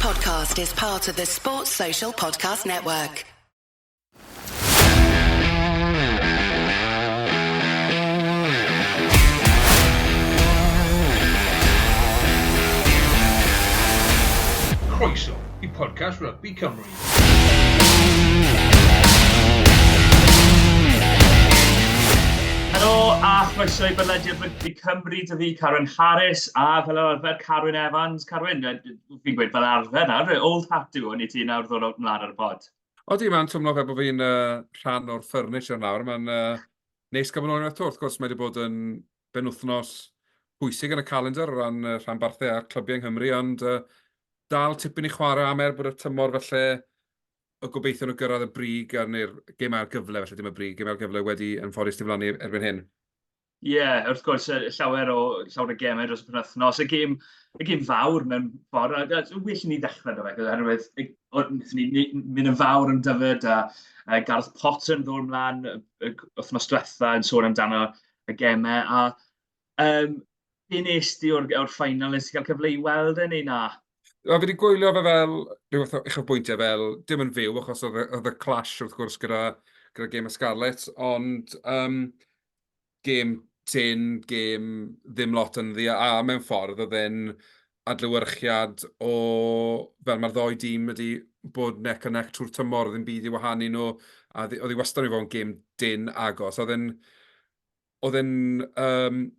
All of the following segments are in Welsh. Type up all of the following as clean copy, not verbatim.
podcast is part of the Sports Social Podcast Network. Croeso I podcast Rygbi Cymru. Helo a chroeso I bodlediad Rygbi Cymru, dy fi Carwyn Harris a fel arfer Carwyn Evans. Carwyn, fi'n gweud fel arfer nawr, old hat yw hwn I ti nawr ddod ymlaen ar y pod. Odi, mae'n twmlo fel bod fi'n rhan o'r furniture nawr. Mae'n neis gael yn eto. Wrth gwrs, mae wedi bod yn benwthnos pwysig yn y calendar o ran rhanbarthau a'r clybiau yng Nghymru, ond dal tipyn I chwarae am bod y tymor felly y gobeithion o gyrraedd y brig neu'r gemau ail-gyfle, felly dim y brig, gemau ail-gyfle wedi yn ffodus diflannu erbyn hyn. Ie, wrth gwrs, llawer o gemau dros y penwythnos. Y gêm fawr mewn ffordd, well ni ddechrau dy fe, oherwydd wnaethon ni mynd yn fawr yn dyfod a Gareth Potter yn ddod ymlaen wythnos diwetha yn sôn amdano y gemau. A be nes ti o'r ffainal, nes ti cael cyfle I weld neu na? Fi wedi gwylio fe fel, rhywbeth o uchafbwyntiau fel, dim yn fyw, achos oedd y clash wrth gwrs gyda gêm y Scarlett, ond gêm tin, gêm ddim lot yn ddi, a mewn ffordd oedd e'n adlewyrchiad o, fel mae'r ddoi dîm wedi bod neck a neck trwy'r tymor, oedd e'n byd I wahanu nhw, a oedd I wastad I fod yn gêm din agos. Oedd e'n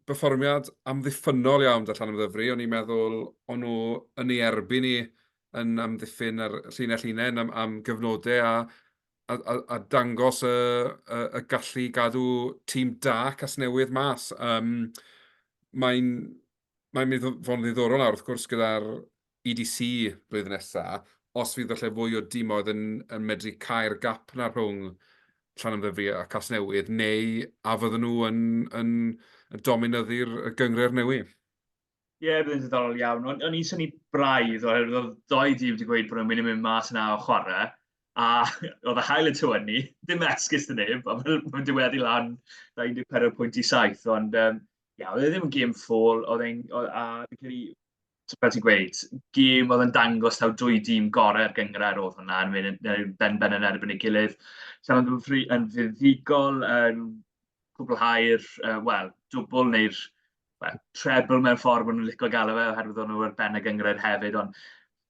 berfformiad amddiffynol iawn da Llanmddyfri, o'n i'n meddwl o'n nhw yn ei erbyn ni yn amddiffyn ar llinell am gyfnodau a dangos y gallu gadw tîm da Casnewydd mas. Mae'n mynd I fod yn ddiddorol nawr, wrth gwrs, gyda'r EDC blwyddyn nesaf, os fydd falle fwy o dîmoedd yn medru cael gap na rhwng Llanmddyfri a Casnewydd, neu a fydden nhw yn dominyddu'r gyngre'r newydd. Ie, bydd yn ddiddorol iawn. O'n i'n syni braidd, oherwydd oedd doi dîm wedi gweud bod nhw'n mynd mas yna o chwarae, a oedd y hael y tywynnu, dim esgus dy neb, a mae'n diweddu lan 24.7, ond oedd e ddim yn gêm ffôl, oedd e'n, fel ti'n gweud, gêm oedd yn dangos taw dwy dîm gorau'r gyngred oedd hwnna yn mynd ben yn erbyn ei gilydd. Llanmddyfri yn fuddugol, yn cwblhau'r, dwbl neu'r treble mewn ffordd bod nhw'n licio gael fe, oherwydd o'n nhw ar ben y gyngred hefyd, ond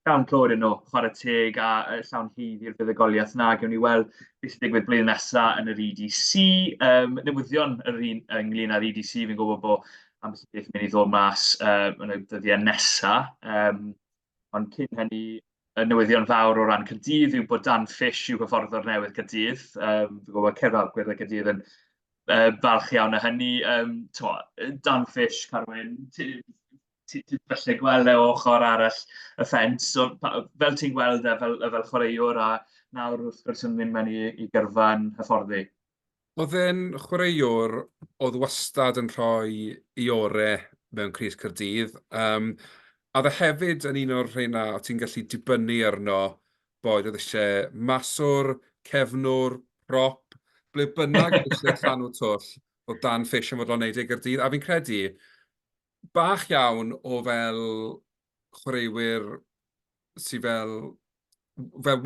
llawn clod yn nhw, chwarae teg a llawn hydd i'r fuddugoliaeth na, gewn ni weld beth sy'n digwydd blwyddyn nesaf yn yr EDC. Newyddion ynglyn â'r EDC, fi'n gwybod bod am beth mynd I ddod mas yn y dyddiau nesaf. Ond cyn hynny, y newyddion fawr o ran Caerdydd yw bod Dan Fish yw hyfforddwr newydd Caerdydd. Fi'n gwybod cerddalwyr y Caerdydd yn falch iawn o hynny. Dan Fish, Carwyn, ti'n felly gweld o ochr arall y ffens. So, fel ti'n gweld fel chwaraewr a nawr wrth gwrs yn mynd mewn I gyrfa'n hyfforddi. Oedd e'n chwaraewr oedd wastad yn rhoi I orau mewn Crys Caerdydd. A dde hefyd yn un o'r rheina o ti'n gallu dibynnu arno boed oedd eisiau maswr, cefnwr, prop, ble bynnag eisiau llanw twll o Dan Fish yn fodlon wneud ei Gaerdydd. A fi'n credu bach iawn o fel chwaraewyr sydd fel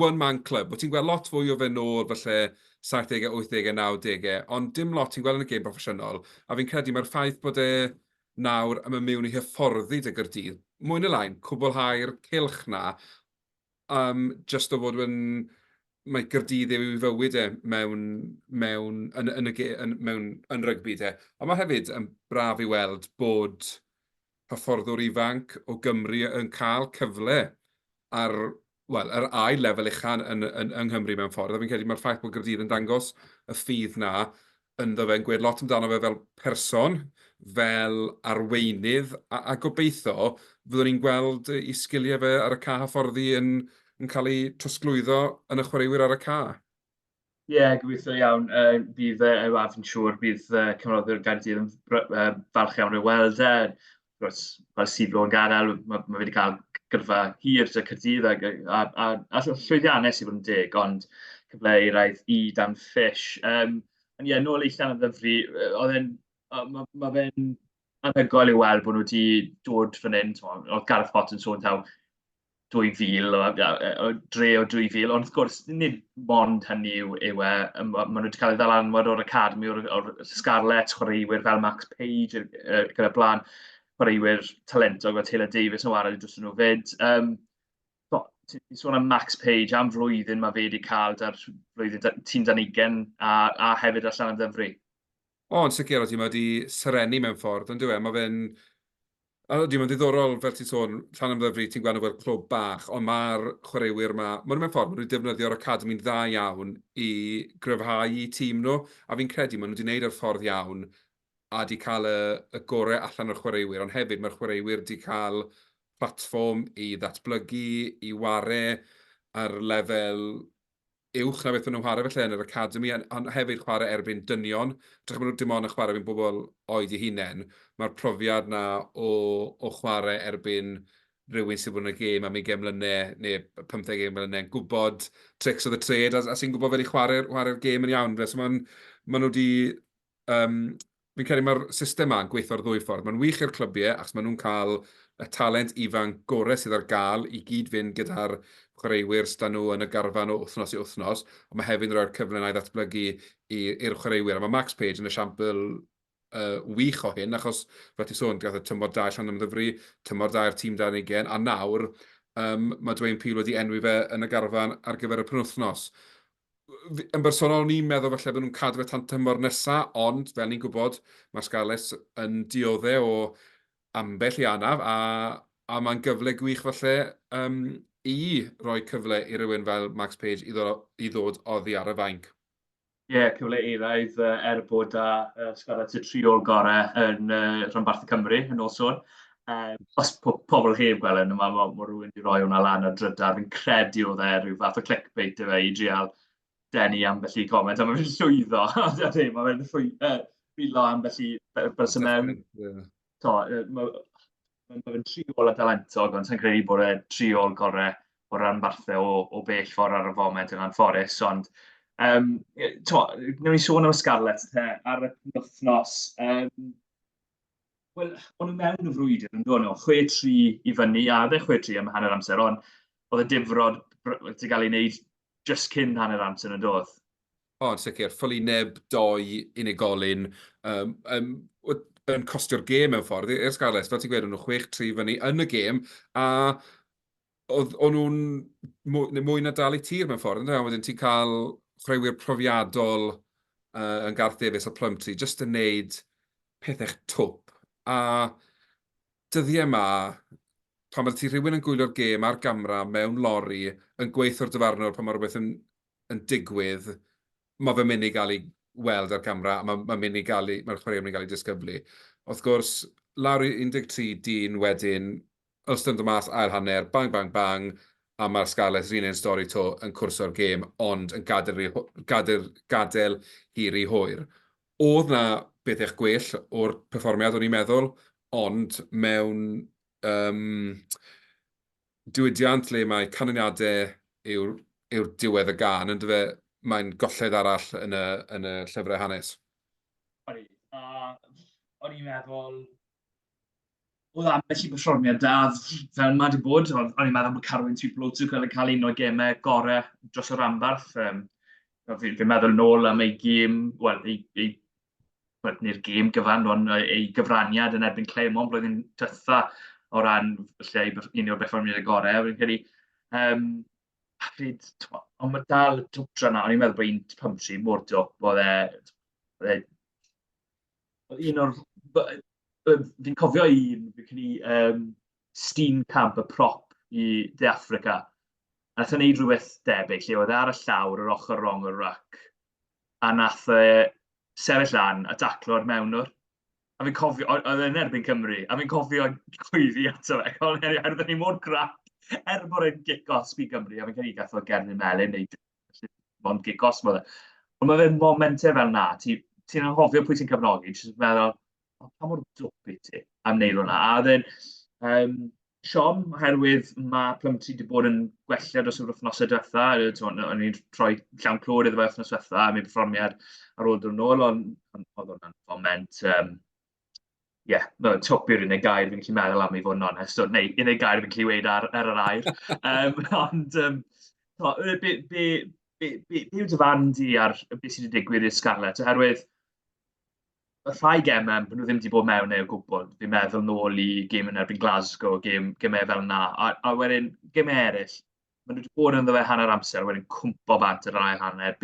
one-man club. Ti'n gweld lot fwy o fe nôl falle 70au, 80au, 90au, ond dim lot ti'n gweld yn y gêm proffesiynol. A fi'n credu mae'r ffaith bod e nawr yn mynd mewn I hyfforddi dy Gaerdydd, mwy neu lain, cwblhau'r cilch na, just o fod mae Gaerdydd yw I fywyd yn rygbi de. Ond mae hefyd yn braf I weld bod hyfforddwr ifanc o Gymru yn cael cyfle ar ail-lefel uchan yng Nghymru mewn ffordd. A fi'n credu mae'r ffaith bod Gaerdydd yn dangos y ffydd na ynddo fe'n gweud lot amdano fe fel person, fel arweinydd, a gobeithio fyddwn ni'n gweld I sgiliau fe ar y ca hyfforddi yn cael ei trosglwyddo yn y chwaraewyr ar y ca. Ie, gobeithio iawn. Bydd, fi'n siŵr, bydd cymroddwyr Gaerdydd yn falch iawn I weld e. Fel Siflo yn gadael, mae wedi cael gyrfa hir dy Caerdydd a llwyddiannau sydd bod yn deg, ond cyfle I raidd I Dan Fish. Ond ie, nôl I Llanmddyfri, mae fe'n anhygoel I weld bod nhw wedi dod fan hyn. Oedd Gareth Potter yn sôn taw 2000, o dre o 2000, ond wrth gwrs, nid mond hynny yw maen nhw wedi cael ei ddalanwad o'r academi, o'r Scarlett, chwaraewyr fel Max Page, gyda blaen, chwaraewyr talentog fel Taylor Davis yn wario dros nhw fyd. Ti'n sôn am Max Page am flwyddyn mae fe wedi cael dar flwyddyn tîm 20 a hefyd ar Llanmddyfri. Ond sicr, oeddi mae wedi serenu mewn ffordd, ond dwi'n mae fe'n... Oeddi mae'n diddorol, fel ti'n sôn, Llanmddyfri, ti'n gweld fel clwb bach, ond mae'r chwaraewyr yma, maen nhw mewn ffordd, maen nhw wedi defnyddio'r academi'n dda iawn i gryfhau i tîm nhw, a fi'n credu maen nhw wedi gwneud yr ffordd iawn a wedi cael y gorau allan o'r chwaraewyr, ond hefyd mae'r chwaraewyr wedi cael platfform i ddatblygu, i ware ar lefel uwch na beth maen nhw'n chwarae felly yn yr academi, ond hefyd chwarae erbyn dynion. Drach maen nhw dim ond yn chwarae erbyn bobl oed eu hunain. Mae'r profiad na o chwarae erbyn rhywun sydd bod yn y gêm am 20 mlynau neu 15 mlynau yn gwybod tricks of the trade a sy'n gwybod fel i chwarae'r gêm yn iawn. So maen nhw wedi... fi'n credu mae'r system yma'n gweithio'r ddwy ffordd. Mae'n wych i'r clybiau achos maen nhw'n cael y talent ifanc gorau sydd ar gael i gyd fynd gyda'r chwaraewyr stan nhw yn y garfan o wythnos i wythnos, ond mae hefyd yn rhoi'r cyfle na i ddatblygu i'r chwaraewyr. A mae Max Page yn esiampl wych o hyn, achos fel ti'n sôn, gath y tymor da Llanmddyfri, tymor da i'r tîm 20, a nawr mae Dwayne Peel wedi enwi fe yn y garfan ar gyfer y penwythnos. Yn bersonol, ni'n meddwl falle bod nhw'n cadw fe tan tymor nesaf, ond fel ni'n gwybod, mae Scarlett yn dioddau o ambell i anaf, a mae'n gyfle gwych falle i roi cyfle i rywun fel Max Page i ddod oddi ar y fainc. Ie, cyfle eraidd bod Scarlett y triol gorau yn rhanbarthau Cymru yn ôl sôn. Os pobl heb gweld yn yma, mae rhywun wedi rhoi hwnna lan ar drydar. Fi'n credu oedd rhyw fath o clickbait i fe i drial denu ambell i comment, a mae fe'n llwyddo. Mae fe'n rhywlo ambell i bys y mewn. Mae fe'n triol a dalentog, ond sa'n credu bod e triol gorau o rhanbarthau o bell ffordd ar y foment yn anffodus, ond newn ni sôn am Scarlett ar y penwythnos. Wel, o'n nhw mewn y frwydr yn dod nhw, 6-3 i fyny, a 6-3 am hanner amser, ond oedd y difrod wedi cael ei wneud just cyn hanner amser yn dod. Ond sicr, ffylineb 2 unigolyn yn costio'r gêm mewn ffordd i'r Scarlett. Fel ti'n gweud, o'n nhw 6-3 fyny yn y gêm, a o'n nhw'n mwy na dal i tir mewn ffordd. Wedyn ti'n cael chwaraewyr profiadol yn Garth Davies a Plumtree, jyst yn neud pethau twp. A dyddiau yma, pan mae ti rhywun yn gwylio'r gêm ar gamra mewn lori, yn gweithio'r dyfarnwr pan mae rhywbeth yn digwydd, mae fe'n mynd i gael ei weld ar camera, a mae'r chwaraewyr yn mynd i gael ei disgyblu. Wrth gwrs, lawr i 13 dyn wedyn, ystod y mas ail hanner, bang, bang, bang, a mae'r Scarlett yr un stori to yn cwrso'r gêm, ond yn gadael hir i hwyr. Oedd na beth eich gwell o'r perfformiad o'n i'n meddwl, ond mewn diwydiant le mae canlyniadau yw'r diwedd y gan, yn dyfe mae'n golled arall yn y llyfrau hanes. O'n i'n meddwl, oedd ambell i perfformiad da fel mae wedi bod, o'n i'n meddwl bod Carwyn yn cael un o'r gemau gorau dros y rhanbarth. Fi'n meddwl nôl am ei gêm, wel, neu'r gêm gyfan, ond ei gyfraniad yn erbyn Clermont blwyddyn dytha o ran un o'r perfformiad y gorau. Fi'n credu, ond mae dal y twtra na, o'n i'n meddwl bod un Plumtree mor dwp, un o'r... Fi'n cofio Steenkamp, y prop i De Affrica. A nath o'n neud rhywbeth debyg, lle oedd ar y llawr yr ochr rong y ruck. A nath sefyll lan a daclo'r mewnwr. A fi'n cofio, oedd e'n erbyn Cymru, a fi'n cofio gweiddi ato fe. Oedd ni mor crap, bod e'n gic-os i Cymru, a fi'n cael ei gath o Gerny'n Melyn, neu ond gic-os fod e. Ond mae fe'n momentau fel na, ti'n anghofio pwy ti'n cyfnogi, ti'n meddwl, pa mor dwp i ti am wneud hwnna. A oedd Siom, oherwydd mae Plumtree wedi bod yn gwella dros yr wythnosau diwetha. O'n i'n rhoi llawn clwr iddo fe wythnos diwetha, a mi perfformiad ar ôl dod nôl, ond oedd hwnna'n foment topio'r unig gair fi'n gallu meddwl am i fod yn onest, neu unig gair fi'n gallu weid ar yr air. Ond, be yw dyfandi ar beth sydd wedi digwydd i'r Scarlett? Oherwydd, y rhai gemau, nhw ddim wedi bod mewn neu o gwbl. Fi'n meddwl nôl i gêm yn erbyn Glasgow, gemau fel yna. A wedyn, gemau eraill, maen nhw wedi bod yn ddo fe hanner amser, wedyn cwmpo bant yr ail hanner.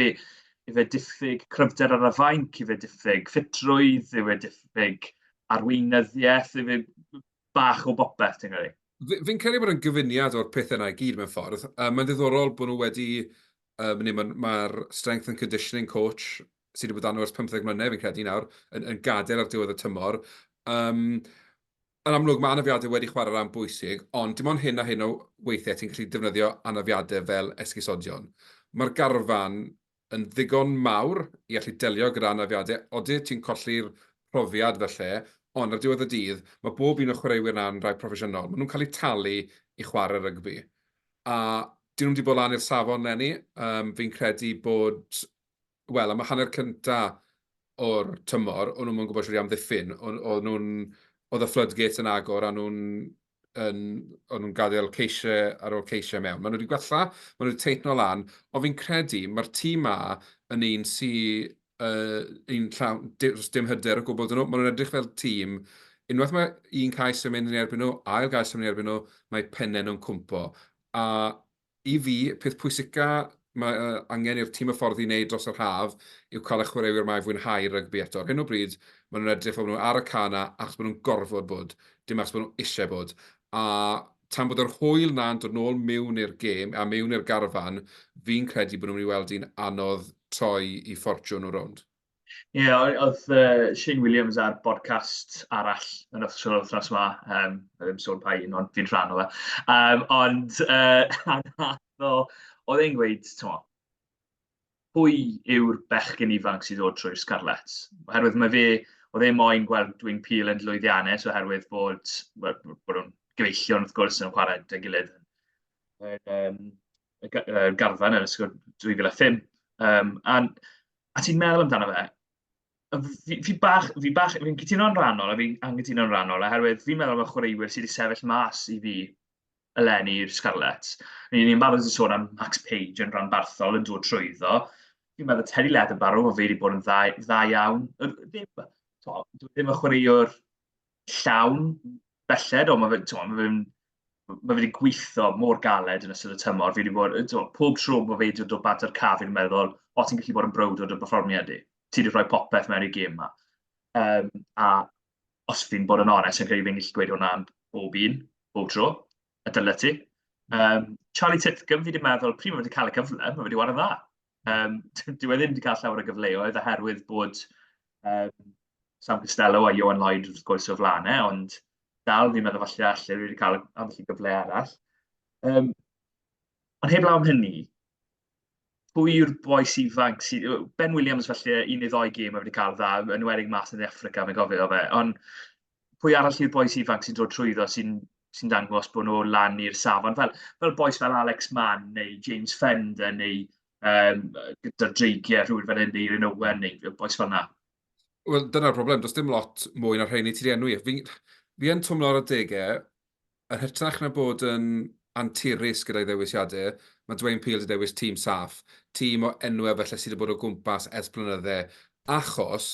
Yw fe diffyg cryfder ar y fainc, yw fe diffyg ffitrwydd, yw fe diffyg arweinyddiaeth, yw fe bach o bopeth, ti'n gwneud? Fi'n credu bod yn gyfuniad o'r pethau yna i gyd mewn ffordd. Mae'n ddiddorol bod nhw wedi, mae'r strength and conditioning coach sydd wedi bod anno ers 15 mlynedd, fi'n credu nawr, yn gadael ar diwedd y tymor. Yn amlwg, mae anafiadau wedi chwarae rhan bwysig, ond dim ond hyn a hyn o weithiau ti'n gallu defnyddio anafiadau fel esgusodion. Mae'r garfan yn ddigon mawr i allu delio gyda anafiadau. Odi ti'n colli'r profiad felly, ond ar diwedd y dydd, mae bob un o chwaraewyr na'n rai proffesiynol. Maen nhw'n cael eu talu i chwarae rygbi. A dyn nhw'n wedi bod lan i'r safon lenni. Fi'n credu bod, wel, am y hanner cynta o'r tymor, o'n nhw'n gwybod siwr i amddiffyn. Oedd y floodgate yn agor a nhw'n gadael ceisiau ar ôl ceisiau mewn. Maen nhw wedi gwella, maen nhw wedi teithio lan, ond fi'n credu mae'r tîm ma yn un sy'n un llawn, dim hyder o gwbl dyn nhw. Maen nhw'n edrych fel tîm. Unwaith mae un cais yn mynd yn erbyn nhw, ail gais yn mynd yn erbyn nhw, mae pennau nhw'n cwmpo. A i fi, peth pwysica mae angen i'r tîm y ffordd i wneud dros yr haf yw cael y chwaraewyr mae fwynhau rygbi eto. Ar hyn o bryd, maen nhw'n edrych fel nhw ar y cana achos maen nhw'n gorfod bod, dim achos maen nhw eisiau bod. A tan bod yr hwyl na'n dod nôl mewn i'r gêm a mewn i'r garfan, fi'n credu bod nhw'n mynd i weld un anodd troi i ffortiwn o rownd. Oedd Shane Williams ar podcast arall yn othsol wythnos yma, ddim sôn pa un, ond fi'n rhan o fe. Oedd e'n gweud, pwy yw'r bechgyn ifanc sydd dod trwy'r Scarlett? Oherwydd oedd e'n moyn gweld dwi'n pil yn lwyddiannus, oherwydd bod nhw'n gyfeillion wrth gwrs yn chwarae dy gilydd. Garfan yn ysgol 2005. A ti'n meddwl amdano fe, fi'n cytuno'n rhannol a fi'n anghytuno'n rhannol, oherwydd fi'n meddwl am y chwaraewyr sydd wedi sefyll mas i fi eleni i'r Scarlett. Ni'n barod yn sôn am Max Page yn rhanbarthau yn dod trwyddo. Fi'n meddwl Teddy Leatherbarrow, mae fe wedi bod yn dda iawn. Ddim y chwaraewr llawn belled, ond mae fe wedi gweithio mor galed yn ystod y tymor. Fi wedi bod, pob tro mae fe wedi dod bat ar caf, fi'n meddwl, o ti'n gallu bod yn browd o'r perfformiad i. Ti wedi rhoi popeth mewn i'r gêm yma. A os fi'n bod yn onest, yn credu fi'n gallu gweud hwnna'n bob tro, y dyle ti. Charlie Titcomb, fi wedi meddwl, pryd mae wedi cael y cyfle, mae wedi wario dda. Dwi ddim wedi cael llawer o gyfleoedd oherwydd bod Sam Costello a Ioan Lloyd wrth gwrs o flanau, ond dal fi'n meddwl falle allu wedi cael ambell gyfle arall. Ond heb law am hynny, pwy yw'r boes ifanc sydd... Ben Williams falle un neu ddoi gêm wedi cael dda, yn enwedig mas yn Africa, mae'n gofio fe. Ond pwy arall yw'r boes ifanc sy'n dod trwyddo sy'n dangos bod nhw lan i'r safon? Fel boes fel Alex Mann neu James Fender neu gyda'r dreigiau rhywun fel hyn neu Owen neu boes fel yna. Wel, dyna'r broblem. Does dim lot mwy na'r rhain i ti enwi. Fi yn twmlo ar y degau, yn hytrach na bod yn anturus gyda'i ddewisiadau, mae Dwayne Peele wedi dewis tîm saff, tîm o enwau felly sydd wedi bod o gwmpas ers blynydde, achos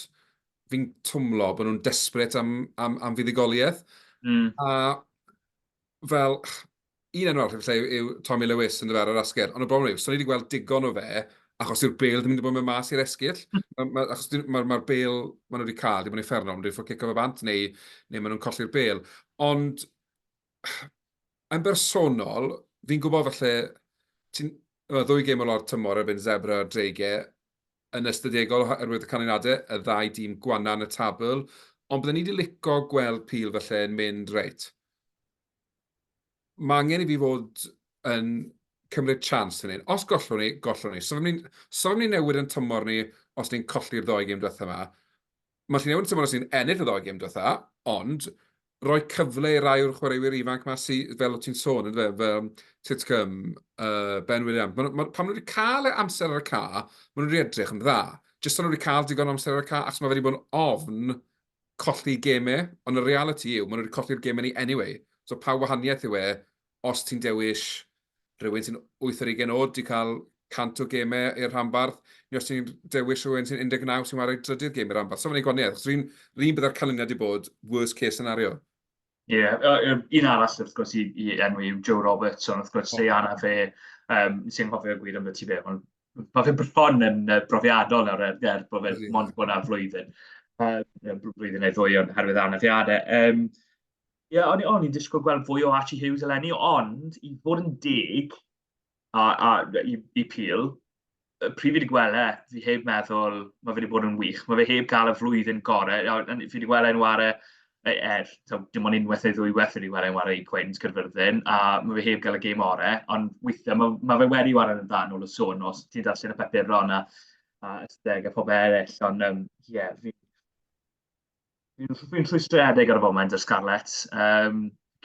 fi'n twmlo bod nhw'n desperate am fuddugoliaeth. A fel, un enw arall yw Tommy Lewis yn dyfer ar asger, ond y broblem yw, so ni wedi gweld digon o fe, achos yw'r bêl ddim wedi bod yn mas i'r esgyll. Achos mae'r bêl maen nhw wedi cael, wedi bod yn effernol, maen nhw wedi ffwrdd cico fe bant, neu maen nhw'n colli'r bêl. Ond, yn bersonol, fi'n gwybod falle, ddwy gêm o lor tymor erbyn Zebra a Dreigiau, yn ystadegol oherwydd y canlyniadau, y ddau dîm gwana yn y tabl, ond byddwn ni wedi licio gweld Peel falle yn mynd reit. Mae angen i fi fod yn cymryd chance yn un. Os gollwn ni. So ni newid yn tymor ni os ni'n colli'r ddoi gêm diwetha yma. Mae chi'n newid yn tymor os ni'n ennill y ddoi gêm diwetha, ond rhoi cyfle i rai o'r chwaraewyr ifanc yma fel o ti'n sôn, fel Titcomb, Ben Williams. Pan nhw wedi cael amser ar y ca, maen nhw wedi edrych yn dda. Jyst o'n nhw wedi cael digon amser ar y ca, achos mae wedi bod yn ofn colli gemau, ond y reality yw, maen nhw wedi colli'r gemau ni anyway. So pa wahaniaeth yw e, os ti'n dewis rhywun sy'n 80 oed i cael 100 o gemau i'r rhanbarth, neu os ti'n dewis rhywun sy'n 19 sy'n wario 30 gemau i'r rhanbarth. So mae'n ei gwaniaeth, chos rhywun byddai'r canlyniad i bod worst case scenario. Ie, un arall wrth gwrs i enw yw Joe Roberts, ond wrth gwrs Diana fe, sy'n hoffi o gwir am y ti fe, ond mae fe bron yn brofiadol nawr bod fe mond bod na flwyddyn. Blwyddyn neu ddwy oherwydd anafiadau. Ie, o'n i'n disgwyl gweld fwy o Archie Hughes eleni, ond i fod yn deg i Peel, pryd fi wedi gweld fi heb meddwl mae fe wedi bod yn wych. Mae fe heb gael y flwyddyn gorau. Fi wedi gweld e'n ware dim ond unwaith neu ddwy wedi gweld e'n ware i Queens Cyrfyrddin, a mae fe heb gael y gêm orau, ond weithiau mae fe wedi ware yn dan ôl y sôn os ti'n darllen y peperon a ysteg a pob eraill, ond ie, fi'n rhwystredig ar y foment y Scarlett.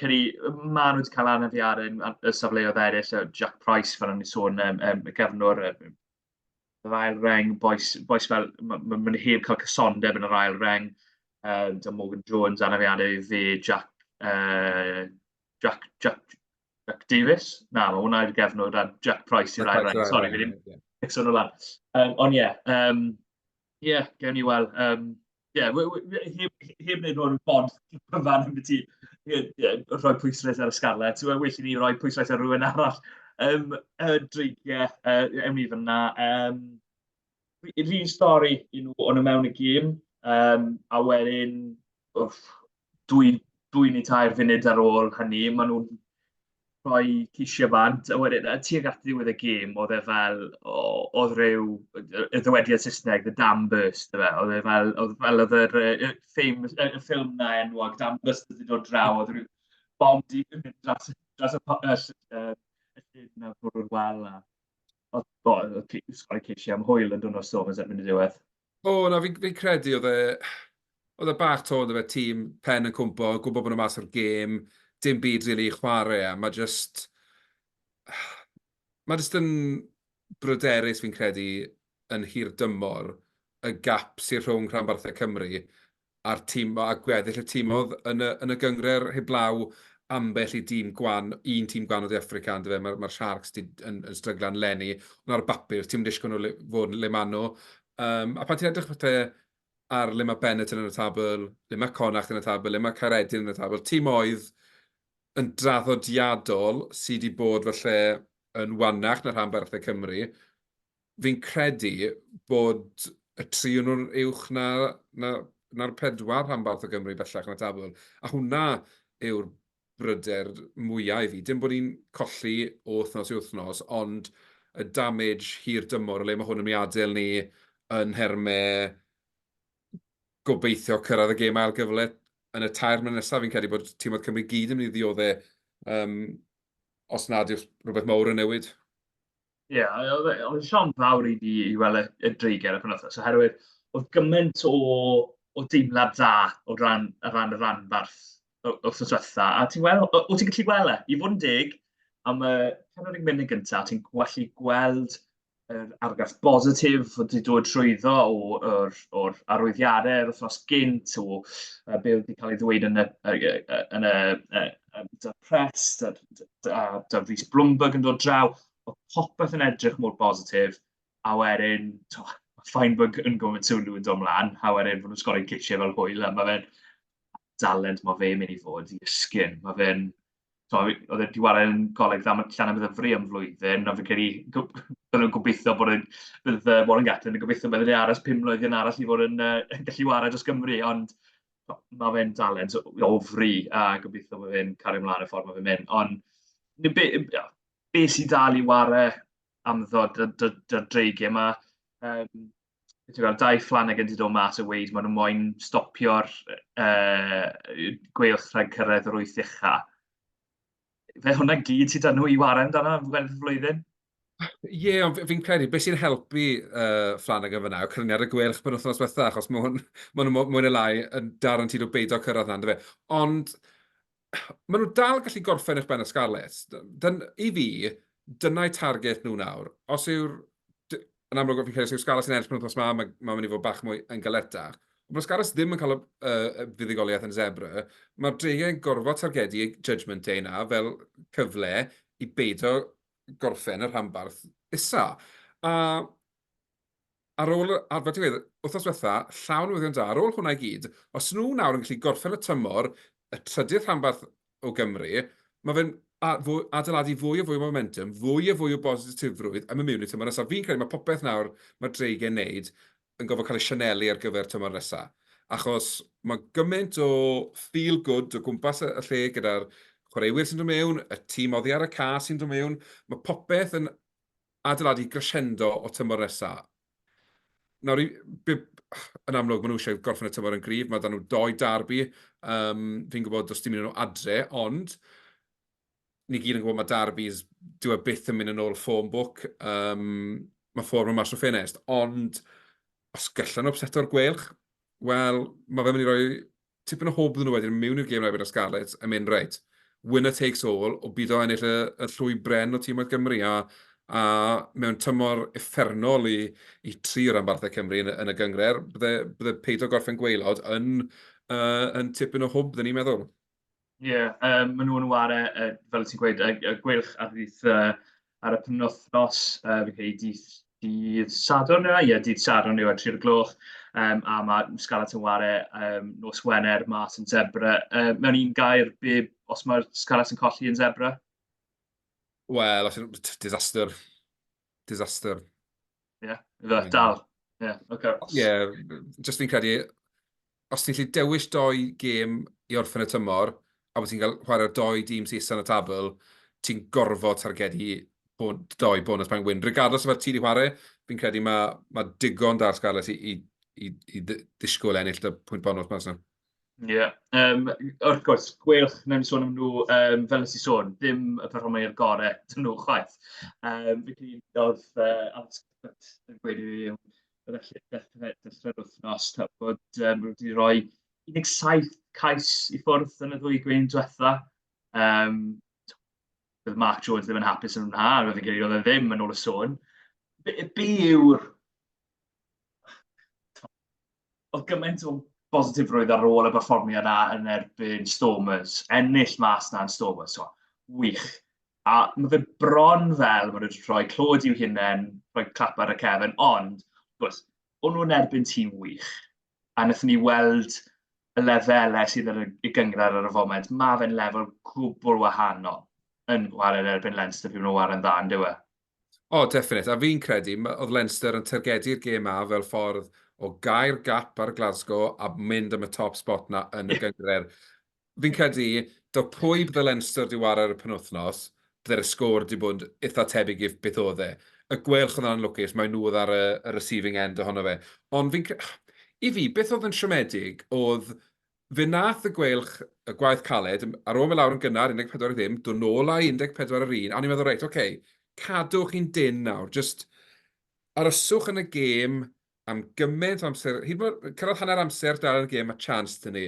Ceri, maen nhw wedi cael anafiadau y safleoedd eraill, Jack Price, fel o'n i sôn, y gefnwr, yr ail reng, boes fel, mae'n heb cael cysondeb yn yr ail reng, da Morgan Jones, anafiadau fe, Jack Davis. Na, mae hwnna i'r gefnwr, a Jack Price i'r ail reng. Sorry, fi ddim mixo nhw lan. Ond ie, gewn ni weld. Heb wneud nhw'n bod cyfan yn beth i rhoi pwyslais ar y Scarlett. Well i ni roi pwyslais ar rhywun arall. Dreigiau, ewn ni fyna. Yr un stori i nhw o'n nhw mewn y gêm, a wedyn dwy neu tair funud ar ôl hynny, maen nhw'n rhoi ceisio bant, a wedyn, tuag at ddiwedd y gêm, oedd e fel, oedd rhyw, y ddywediad Saesneg, the Dambusters, oedd yr ffilm na enwog, Dambusters wedi dod draw, oedd rhyw bom di mynd dras y llun na bwrw'r wal, a oedd sgori ceisio am hwyl yn dod o'r Stormers erbyn y diwedd. Na, fi'n credu oedd e bach to, oedd e tîm pen yn cwmpo, gwybod bod nhw mas o'r gêm, dim byd rili chwarae, a mae just yn bryderus fi'n credu yn hir dymor y gap sy'n rhwng rhanbarthau Cymru a'r tîm a gweddill y tîmodd yn y gyngred heblaw ambell i un tîm gwan o dde Africa, mae'r Sharks yn stryglan lenni, ond ar bapur, tîm disgwyl nhw fod yn Lemano. A pan ti'n edrych ar le mae Bennett yn y tabl, le mae Connacht yn y tabl, le mae Caredin yn y tabl, tîm oedd yn draddodiadol sydd wedi bod falle yn wannach na'r rhanbarthau Cymru, fi'n credu bod y tri yn nhw'n uwch na'r pedwar rhanbarthau Cymru bellach yn y tabl. A hwnna yw'r bryder mwyaf i fi. Dim bod ni'n colli o wythnos i wythnos, ond y damage hir dymor o le mae hwn yn mynd i adael ni yn hermau gobeithio cyrraedd y gêm ail-gyfle yn y tair mlynedd nesaf. Fi'n credu bod tîmodd Cymru gyd yn mynd i ddioddau os nad yw rhywbeth mawr yn newid. Ie, oedd Sian fawr i weld y dreigiau y penwythnos, oherwydd oedd gymaint o deimlad dda o ran y rhanbarth wrth yswetha. A ti'n gweld, o ti'n gallu gweld i fod yn deg, am y 40 munud gyntaf, ti'n gallu gweld yr argraff positif wedi dod trwyddo o'r arwyddiadau wythnos gynt, o be wedi cael ei ddweud yn y press, da Rhys Bloomberg yn dod draw, o popeth yn edrych mor positif, a wedyn, Feinberg yn gwybod sylw yn dod mlaen, a wedyn fod nhw'n sgorau ceisio fel hwyl, a mae fe'n dalent mae fe'n mynd i fod i ysgyn. Mae fe'n, oedd e wedi wario yn goleg Llanmddyfri am flwyddyn, a fi'n credu, nhw'n gobeithio bod bydd Warren Gatland yn gobeithio bydd yn aros 5 mlynedd arall i fod yn gallu wario dros Gymru, ond mae fe'n dalent ofri, a gobeithio bod fe'n cario ymlaen y ffordd mae fe'n mynd. Ond be sy'n dal i wario am ddod y dreigiau yma, dau Flanagan wedi dod mas o weid, maen nhw'n moyn stopio'r Gweilch rhag cyrraedd yr 8 ucha. Fe hwnna gyd sydd â nhw i wario amdano yn flwyddyn? Ie, ond fi'n credu, beth sy'n helpu Flanagan fyna, yw cryniad y Gweilch pan wythnos diwetha, achos mae nhw'n mwy neu lai yn darantid o beidio cyrraedd na, ond maen nhw dal gallu gorffen eich ben y Scarlett. I fi, dyna'i target nhw nawr. Os yw'r, yn amlwg fi'n credu, os yw'r Scarlett yn ennill pan wythnos mae'n mynd i fod bach mwy yn galetach, Mae Scaras ddim yn cael y fuddugoliaeth yn zebra, mae'r dreigiau'n gorfod targedu judgment day na fel cyfle i beidio gorffen y rhanbarth isa. A ar ôl, a fel ti'n gweud, wythnos diwetha, llawn newyddion da, ar ôl hwnna i gyd, os nhw nawr yn gallu gorffen y tymor, y trydydd rhanbarth o Gymru, mae fe'n adeiladu fwy o momentum, fwy o bositifrwydd am y mewn i tymor nesaf. Fi'n credu mae popeth nawr mae'r dreigiau'n neud yn gofod cael ei sianelu ar gyfer tymor nesaf. Achos mae gymaint o feel good o gwmpas y lle gyda'r chwaraewyr sy'n dod mewn, y tîm oddi ar y ca sy'n dod mewn, mae popeth yn adeiladu crescendo o tymor nesaf. Nawr, yn amlwg, maen nhw eisiau gorffen y tymor yn gryf, mae nhw 2 darbi, fi'n gwybod does dim un nhw adre, ond ni gyd yn gwybod mae darbis, dyw e byth yn mynd yn ôl ffôn book, mae ffordd nhw'n mas o ffenest, ond os gyllen nhw upseto'r Gweilch, wel, mae fe'n mynd i roi tipyn o hob ddyn nhw wedyn mewn i'r gêm rhaid o Scarlett yn mynd reit. Winner takes all, o byd o ennill y llwy bren o tîm oedd Gymru, a mewn tymor effernol i 3 o rhanbarthau Cymru yn y gyngred, bydde peidio gorffen Gweilod yn tipyn o hwb, dyn ni'n meddwl. Ie, maen nhw'n ware, fel ti'n gweud, y Gweilch ar y penwythnos, fi'n credu dydd Sadwrn yna, ie, dydd Sadwrn yw ar 3 o'r gloch, a mae Scarlett yn ware nos Wener mas yn zebra. Mewn un gair, os mae'r Scarlett yn colli yn zebra? Wel, disaster. Disaster. Ie, dal. Ie, oce. Ie, jyst fi'n credu, os ti'n gallu dewis 2 gêm i orffen y tymor, a bod ti'n cael chwarae'r 2 dîm sy'n isa yn y tabl, ti'n gorfod targedu 2 bonus point win. Regardless o fel ti wedi chwarae, fi'n credu mae digon da'r Scarlett i ddisgwyl ennill y pwynt bonus mas yna. Ie. Wrth gwrs, Gweilch, na'n ni sôn am nhw, fel nes i sôn, ddim y perfformau i'r gorau dyn nhw chwaith. Felly, oedd yn gweud i fi, oedd dechrau'r wythnos, bod wedi rhoi 17 cais i ffwrdd yn y 2 gwyn diwetha. Bydd Mark Jones ddim yn hapus yn hwnna, a fi'n credu oedd e ddim yn ôl y sôn. Be yw'r... Oedd gymaint o bositifrwydd ar ôl y perfformiad yna yn erbyn Stormers, ennill mas na'n Stormers, wych. A mae fe bron fel mae nhw'n rhoi clod i'w hunain, rhoi clap ar y cefn, ond, gwrs, o'n nhw'n erbyn tîm wych. A wnaethon ni weld y lefelau sydd yn y gyngred ar y foment, mae fe'n lefel gwbl wahanol yn waren erbyn Leinster, fi'n nhw'n waren dda, yn dyw e? O, definite. A fi'n credu, oedd Leinster yn targedu'r gêm a fel ffordd o gair gap ar Glasgow a mynd am y top spot na yn y gyngred. Fi'n credu, do pwy bydde Leinster di war ar y penwthnos, bydde'r sgôr di bod eitha tebyg i beth oedd e. Y Gweilch oedd yn lwcus, mae nhw oedd ar y receiving end ohono fe. Ond i fi, beth oedd yn siomedig oedd fe nath y Gweilch, y gwaith caled, ar ôl me lawr yn gynnar 14-0, do nôl a 14-1, a ni'n meddwl, reit, oce, cadwch chi'n dyn nawr, just aryswch yn y gêm am gymaint o amser, cyrraedd hanner amser dal yn y gêm a chance dyn ni.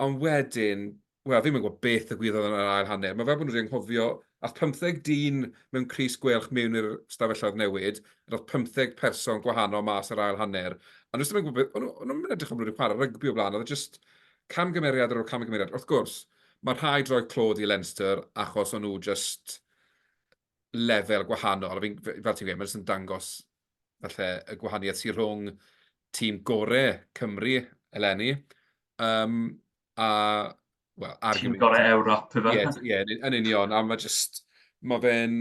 Ond wedyn, wel, fi'n mynd gwybod beth y gwyddoedd yn yr ail hanner. Mae fel bod nhw wedi'n nghofio, ath 15 dyn mewn Crys Gweilch mewn i'r stafelloedd newid, roedd 15 person gwahanol mas yr ail hanner. A nhw'n mynd gwybod, o'n nhw'n mynd edrych am nhw'n chwarae rygbi o blaen, oedd just camgymeriad ar ôl camgymeriad. Wrth gwrs, mae rhaid rhoi clod i Leinster achos o'n nhw just lefel gwahanol. Fel ti'n gweud, mae'n just yn dangos falle y gwahaniaeth sy'n rhwng tîm gorau Cymru eleni. Tîm gorau Ewrop, efo. Ie, yn union. A mae fe'n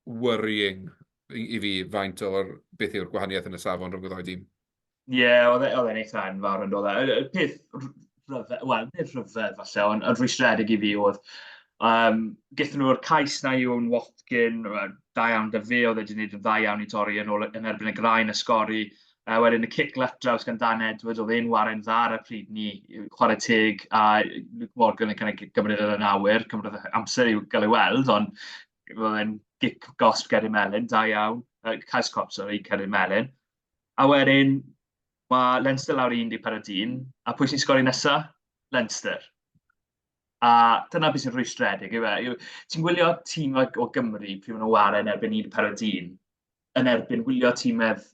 worrying i fi faint o'r beth yw'r gwahaniaeth yn y safon rhwng y 2 dîm. Ie, oedd e'n eitha enfawr yn dod e. Y peth wel, nid rhyfedd falle, ond rwystredig i fi oedd, gyda nhw'r cais na yw'n Watkin, da iawn dy fe, oedd e wedi gwneud yn dda iawn i torri yn erbyn y graen ysgori. Wedyn y kick left draws gan Dan Edwards, oedd e'n waren dda ar y pryd ni, chwarae teg, a Luke Morgan yn gymryd yn awyr, cymryd amser i'w gael ei weld, ond oedd e'n gic gosb Geri Melin, da iawn, cais cop, sorry, Geri Melin. A wedyn, mae Leinster lawr i 14-1, a pwy sy'n sgori nesaf? Leinster. A dyna beth sy'n rwystredig, yw e. Ti'n gwylio tîm o Gymru pryd maen nhw waren yn erbyn 14-1, yn erbyn gwylio tîmedd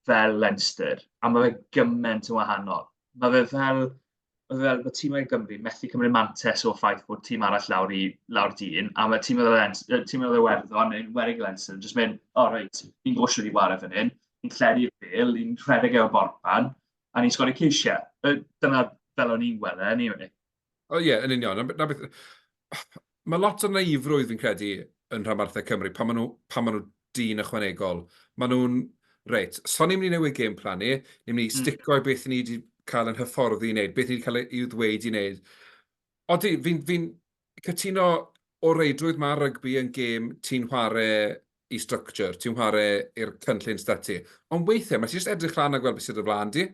fel Leinster, a mae fe gymaint yn wahanol. mae fe fel bod tîmau Gymru methu cymryd mantes o ffaith bod tîm arall lawr dyn, a mae tîm oedd Iwerddon, neu'n Werig Lenson, jyst mynd, reit, ni'n gwsio i wario fan hyn, ni'n lledu'r ffil, ni'n rhedeg e'r borpan, a ni'n sgori ceisiau. Dyna fel o'n i'n gweld anyway. Yn union. Mae lot o naifrwydd fi'n credu yn rhanbarthau Cymru pan maen nhw dyn ychwanegol. Maen nhw'n, reit, so ni'n mynd i newid game plan ni, ni'n mynd i stico i beth ni wedi cael yn hyfforddi i wneud, beth ni wedi cael i'w ddweud i wneud. Odi, fi'n cytuno o reidrwydd mae rygbi yn gêm ti'n chwarae i structure, ti'n chwarae i'r cynllun stati. Ond weithiau, mae ti jyst edrych lan a gweld beth sydd o flaen di.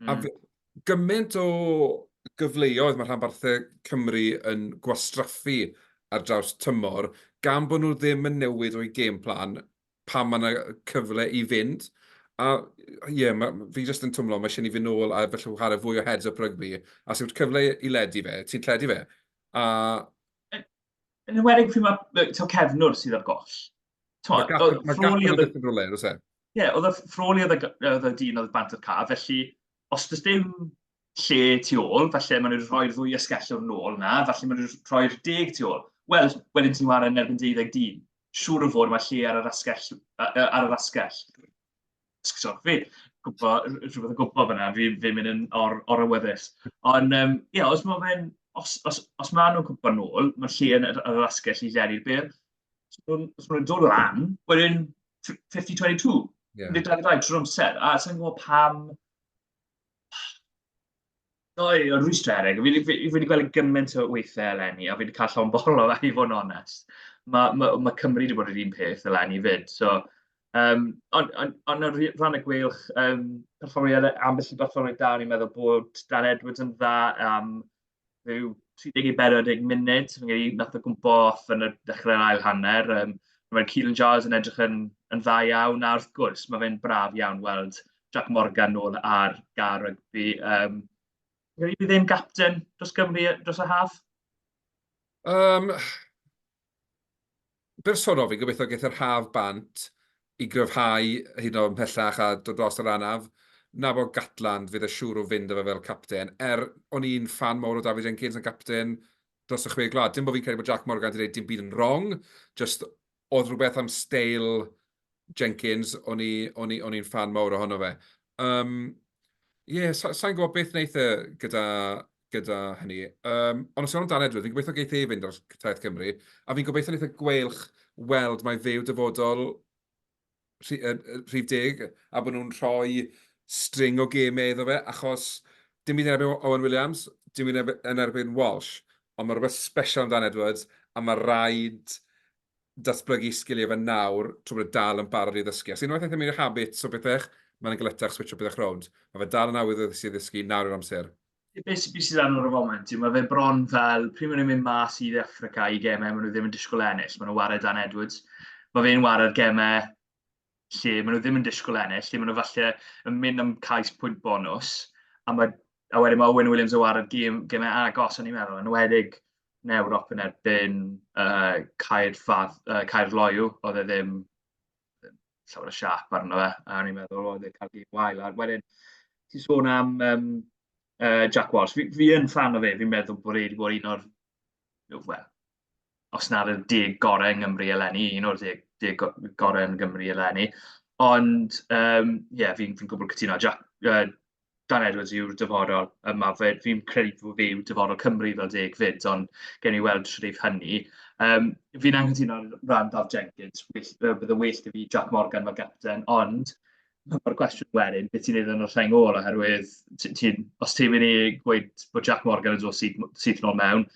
A gymaint o gyfleoedd mae rhanbarthau Cymru yn gwastraffu ar draws tymor, gan bod nhw ddim yn newid o'i game plan pan mae yna cyfle i fynd. A fi jyst yn twmlo, mae eisiau ni fynd nôl a felly chwarae fwy o heads-up rygbi. A sy'n cyfle i ledu fe, ti'n lledu fe. Yn enwedig pryd mae cefnwr sydd ar goll. Mae gapten yn dweud yn rolau, oes e? Ie, oedd y ffroli oedd y dyn oedd bant o'r ca, felly os does dim lle tu ôl, falle maen nhw'n rhoi'r ddwy ysgellwr nôl na, falle maen nhw'n rhoi'r 10 tu ôl. Wel, wedyn ti'n wario yn erbyn 12 dyn. Siŵr o fod mae lle ar yr asgell. Sgwrs fi, rhywbeth o gwybod fyna, fi'n mynd yn o'r awyddus. Ond, os maen nhw'n gwybod nôl, mae'r lle yn yr asgell i lenni'r byr. Os maen nhw'n dod lan, wedyn 50-22. Bydd 22 trwy'r amser. A sy'n gwybod pam... O'n rwystredig. Fi wedi gweld gymaint o weithiau eleni, a fi wedi cael llawn bol o fe i fod yn onest. Mae Cymru wedi bod yr un peth eleni fyd. So, ond yn rhan y Gweilch, ambell i berfformiad da, ni'n meddwl bod Dan Edwards yn dda am rhyw 30-40 munud. Fi'n credu nath o gwmpo off yn y dechrau'r ail hanner. Mae'r Keelan Giles yn edrych yn dda iawn, a wrth gwrs, mae fe'n braf iawn weld Jack Morgan nôl ar gar rygbi. Fi ddim gapten dros Gymru dros y haf? Bersonol fi gobeithio gaeth yr haf bant i gryfhau hyd yn oed ymhellach a dod dros yr anaf. Na bod Gatland fydd y siŵr o fynd efo fel capten. O'n i'n fan mawr o David Jenkins yn capten dros y 6 gwlad. Dim bod fi'n credu bod Jack Morgan wedi dweud dim byd yn wrong, just oedd rhywbeth am steil Jenkins, o'n i'n fan mawr ohono fe. Sa'n gwybod beth wneud gyda hynny. Ond os yw'n Dan Edwards, fi'n gobeithio geith fynd o'r Cytaeth Cymru, a fi'n gobeithio wneud y Gweilch weld mae fe'w dyfodol rhif 10, a bod nhw'n rhoi string o gemau iddo fe, achos dim byd yn erbyn Owen Williams, dim byd yn erbyn Walsh, ond mae rhywbeth special am Dan Edwards, a mae rhaid datblygu sgiliau fe nawr trwy bod dal yn barod i ddysgu. Os unwaith eithaf mynd i'r habits o bethau, mae'n gletach switch o bethau rownd. Mae fe dal yn awydd i ddysgu nawr yw'r amser. Beth sydd ar y foment, mae fe bron fel, pryd maen nhw'n mynd mas i Africa i gemau, maen nhw ddim yn disgwyl ennill, maen nhw'n wario Dan Edwards. Mae fe'n wario'r gemau lle maen nhw ddim yn disgwyl ennill, lle maen nhw falle yn mynd am cais pwynt bonus, a wedyn mae Owen Williams yn wario'r gemau agos, o'n i'n meddwl, yn wedig yn Ewrop yn erbyn Caer Loiw, oedd e ddim llawer o siap arno fe, a o'n i'n meddwl, oedd e'n cael gêm wael. A wedyn, ti'n sôn am Jack Walsh. Fi yn fan o fe, fi'n meddwl bod e wedi bod un o'r, wel, os na'r 10 gorau yng Nghymru eleni, un o'r 10 gorau yn Nghymru eleni. Ond, fi'n gwybod cytuno. Dan Edwards yw'r dyfodol yma. Fi'n credu bod fe yw'r dyfodol Cymru fel 10 fyd, ond gen i weld shrif hynny. Fi'n anghytuno ran Daf Jenkins. Bydd y well i fi Jack Morgan fel gapten, ond mae'r cwestiwn wedyn, beth ti'n neud yn o'r rhain ôl, oherwydd os ti'n mynd i gweud bod Jack Morgan yn dod syth nôl mewn,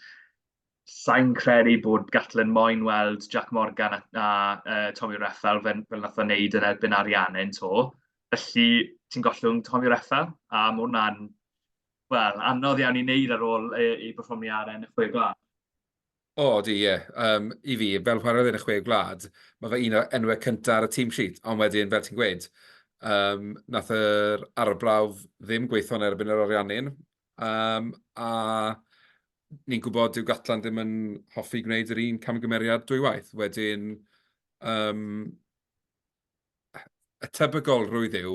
sa'n credu bod Gatland moyn weld Jack Morgan a Tommy Reffel fel nath o wneud yn erbyn Arianna'n to. Felly, ti'n gollwng Tommy Reffel, a mae hwnna'n, wel, anodd iawn i wneud ar ôl i berfformiadau yn y 6 gwlad. I fi, fel chwaraewyr yn y 6 gwlad, mae fe un o enwau cyntaf ar y team sheet, ond wedyn, fel ti'n gweud, nath yr arbrawf ddim gweithio yn erbyn yr Arianna'n, a ni'n gwybod dyw Gatland ddim yn hoffi gwneud yr un camgymeriad dwywaith. Wedyn, y tebygolrwydd yw,